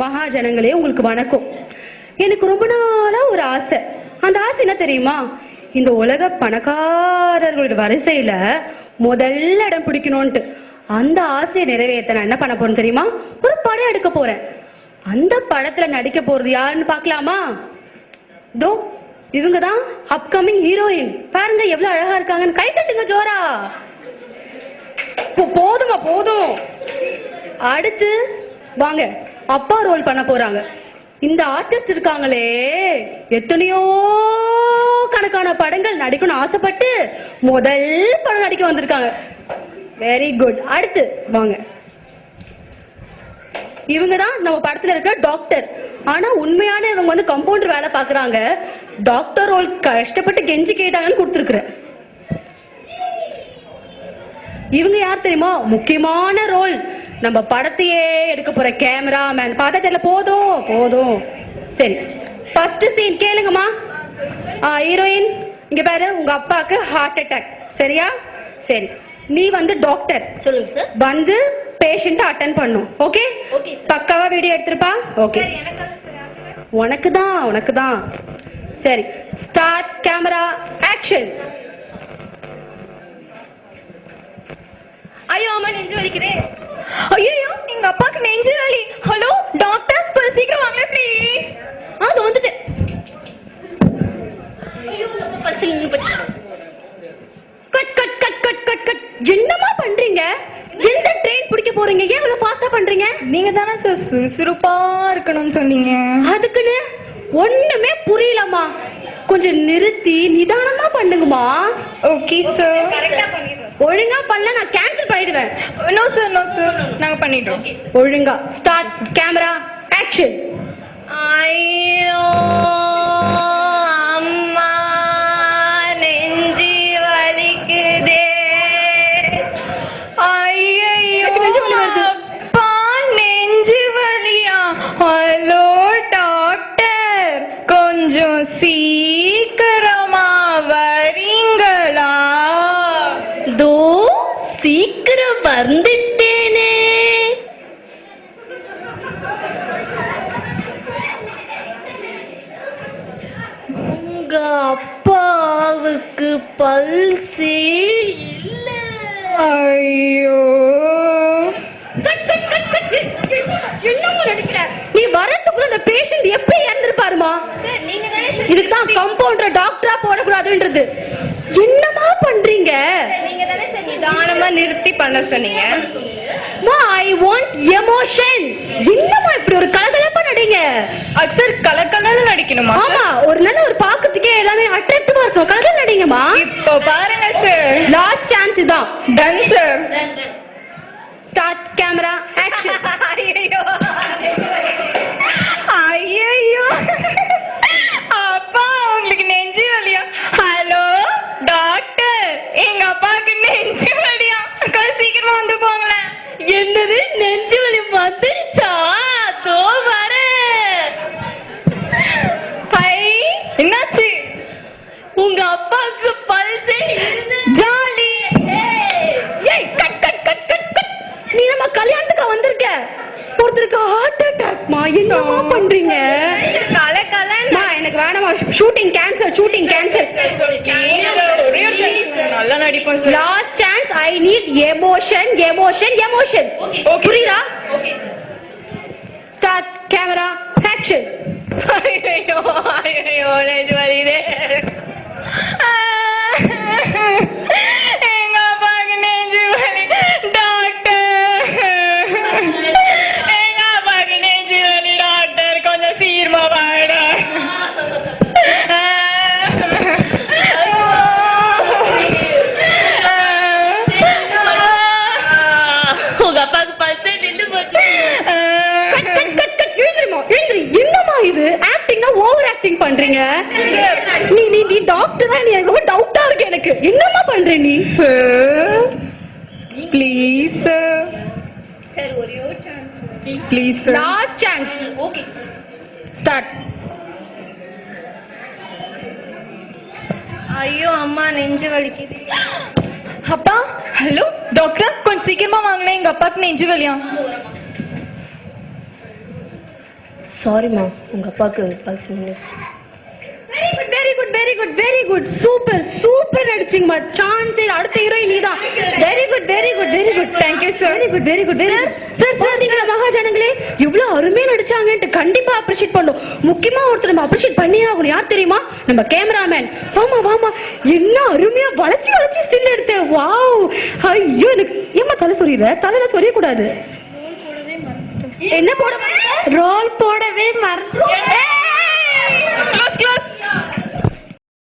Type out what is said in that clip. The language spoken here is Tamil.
மகாஜனங்களே உங்களுக்கு வணக்கம். எனக்கு ரொம்ப நாளா ஒரு ஆசை. அந்த ஆசை என்ன தெரியுமா? இந்த உலக பணக்காரர்களுடைய வரிசையில முதல்ல இடம் பிடிக்கணும்ட்டு. அந்த ஆசையை நிறைவேற்ற நான் என்ன பண்ண போறேன் தெரியுமா? ஒரு படம் எடுக்க போறேன். அந்த படத்துல நடிக்க போறது யாருன்னு பாக்கலாமா? தோ இவங்கதான் அப்கமிங் ஹீரோயின். பாருங்க எவ்வளவு அழகா இருக்காங்கன்னு. கை தட்டுங்க ஜோரா. போதுமா போதும். அடுத்து வாங்க, அப்பா ரோல் பண்ண போறாங்க. இந்த ஆர்டிஸ்ட் இருக்காங்களே, எத்தனையோ கணக்கான படங்கள் நடிக்கணும்னு ஆசைப்பட்டு முதல் படம் நடிக்க வந்திருக்காங்க. Very good. அடுத்து வாங்க, இவங்கதான் நம்ம படத்துல இருக்கிற டாக்டர். ஆனா உண்மையான இவங்க வந்து கம்பவுண்டர் வேலை பாக்குறாங்க. டாக்டர் ரோல் கஷ்டப்பட்டு கெஞ்சி கேட்டாங்கன்னு கொடுத்துருக்குறேன். இவங்க யார் தெரியுமா? முக்கியமான ரோல். நம்ம படத்தையே எடுக்க போற கேமராமேன். பார்த்தா தெரியல. போதும் போதும். சரி, ஃபர்ஸ்ட் சீன் கேளுங்கம்மா. ஹீரோயின் இங்க பாரு, உங்க அப்பாக்கு ஹார்ட் அட்டாக். சரியா? சரி, நீ வந்து டாக்டர். சொல்லுங்க சார். வந்து பேஷண்ட் அட்டென்ட் பண்ணும். ஓகே? பக்காவா வீடியோ எடுத்துருப்பா. ஓகே, உனக்கு தான். சரி, ஸ்டார்ட் கேமரா ஆக்ஷன். ஐயோ அம்மா, நெஞ்சு வலிக்குதே. ஐயோ, எங்க அப்பாக்கு நெஞ்சு வலி. ஹலோ டாக்டர், சீக்கிரம் வாங்க ப்ளீஸ். அது வந்துட்டு. ஐயோ cut cut cut cut cut cut. என்னமா பண்றீங்க? எந்த ட்ரெயின் பிடிக்க போறீங்க? ஏன் இவ்வளவு ஃபாஸ்டா பண்றீங்க? நீங்க தானே சார் சுறுசுறுப்பா இருக்கணும்னு சொன்னீங்க. அதுக்குன்னு ஒண்ணுமே புரியலமா. கொஞ்சம் நிறுத்தி நிதானமா பண்ணுங்கம்மா. Okay sir. ஒழுங்கா பண்ணல நான் கேன்சல் பண்ணிடுவேன். நோ சார் நாங்க பண்ணிடுறோம். ஒழுங்கா ஸ்டார்ட் கேமரா ஆக்ஷன். ஐயோ அம்மா, நெஞ்சு வலிக்குதே. ஐயோ அப்பா, நெஞ்சு வலியா? ஹலோ டாக்டர், கொஞ்சம் சீக்கிரமா வரீங்களா? தோ சீக்கிரம் வந்துட்டேனே. உங்க அப்பாவுக்கு பல்சே இல்ல. ஐயோ, என்னமா நடிக்கிற நீ? வரதுக்குள்ள அந்த பேஷண்ட் எப்படி இறந்திருப்பாருமா? இதுதான் கம்பவுண்டர் டாக்டரா போடக்கூடாதுன்றது. என்னமா பண்றீங்க? நீங்க தானே சார் நிதானமா நிறுத்தி பண்ண சொன்னீங்க. I want emotion. என்னமா இப்படி ஒரு கலகலப்பா நடிங்க? சார் கலகலன்னு நடிக்கணுமா? ஆமா, ஒரு நல்ல ஒரு பாக்கிறதுக்கே எல்லாமே அட்ராக்டிவா இருக்கும். கலகல நடிங்கம்மா. இப்போ பாருங்க சார், லாஸ்ட் சான்ஸ் இதான். Ton sir. Start camera action. ஐயோ அப்பா, உங்களுக்கு நெஞ்சு வலியா? ஹலோ டாக்டர், எங்க அப்பாவுக்கு நெஞ்சு வலியா? கொஞ்சம் சீக்கிரமா வந்து போங்களேன். என்னது நெஞ்சு வலி வந்துருச்சா? தோ வரேன். ஹை, என்னாச்சு? உங்க அப்பாவுக்கு பல்சே ஜாலி. ஏய் cut cut cut cut cut. நீ நம்ம கல்யாணத்துக்கு வந்திருக்க, ஒருத்தருக்கு ஹார்ட் அட்டாக்மா. என்னமா பண்றீங்க? கலகலன்னு. எனக்கு வேணாமா. Shooting cancel. நல்லா நடிப்போம் sir. Last chance. I need emotion. புரியுதா? Start camera action. ஐயோ நெஞ்சு வலிக்குதே. எங்க அப்பாவுக்கு நெஞ்சு வலி. டாக்டர், எங்க அப்பாவுக்கு நெஞ்சு வலி. டாக்டர், கொஞ்சம் சீக்கிரமா வாங்க. உங்க அப்பாவுக்கு பல்சே நின்னு போச்சு. என்னமா இது? ஆக்டிங்கா ஓவர் ஆக்டிங் பண்றீங்க. நீ டாக்டரா? நீ ரொம்ப டவுட்டா இருக்கு எனக்கு. என்னமா பண்ற நீ? Sir please sir. ஒரே ஒரு chance please sir. Last chance. Okay start. ஐயோ அம்மா, நெஞ்சு வலிக்குது. அப்பா, ஹலோ டாக்டர், கொஞ்சம் சீக்கிரமா வாங்களேன். எங்க அப்பாக்கு நெஞ்சு வலியா? சாரிம்மா, உங்க அப்பாவுக்கு பல்ஸ் நின்றுச்சு. Very good very good very good super super நடிச்சிங்கம்மா. சான்ஸ் அடுத்த ஹீரோயின் நீதான். Very good very good very good. Thank you sir. Very good very good sir நீங்க மகாஜனங்களே இவ்வளவு அருமையா நடிச்சாங்கன்ட்டு கண்டிப்பா அப்ரிஷியேட் பண்ணோம். முக்கியமா ஒருத்தர் நம்ம அப்ரிஷியேட் பண்ணியே ஆகணும். யார் தெரியுமா? நம்ம கேமராமேன். வாமா வாமா, என்ன அருமையா வளைச்சி வளைச்சி ஸ்டில் எடுத்த. வாவ், ஐயோ எனக்கு ஏமா தலை சொறியிற? தலையில சொரிய கூடாது. என்ன போட? ரோல் போடவே மறந்து. Close close